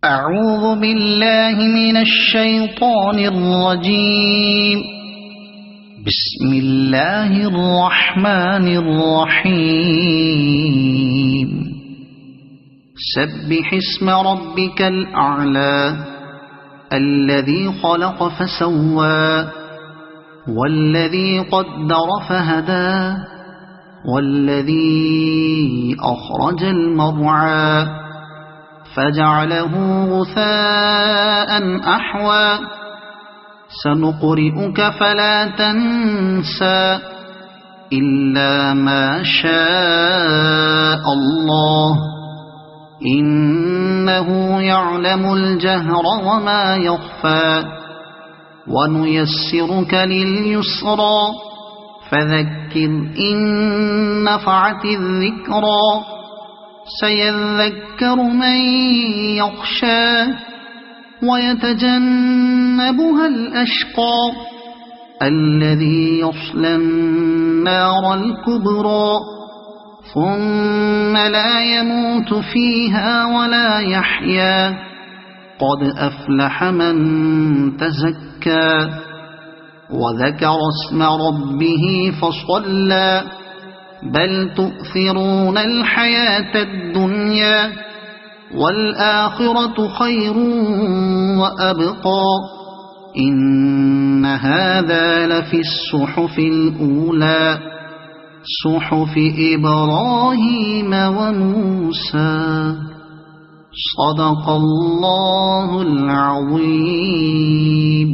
أعوذ بالله من الشيطان الرجيم بسم الله الرحمن الرحيم سبح اسم ربك الأعلى الذي خلق فسوى والذي قدر فهدى والذي أخرج المرعى فجعله غثاء أحوى سنقرئك فلا تنسى إلا ما شاء الله إنه يعلم الجهر وما يخفى ونيسرك لليسرى فذكر إن نفعت الذكرى سيذكر من يخشى ويتجنبها الأشقى الذي يصلى النار الكبرى ثم لا يموت فيها ولا يحيا قد أفلح من تزكى وذكر اسم ربه فصلى بل تؤثرون الحياة الدنيا والآخرة خير وأبقى إن هذا لفي الصحف الأولى صحف إبراهيم وموسى صدق الله العظيم.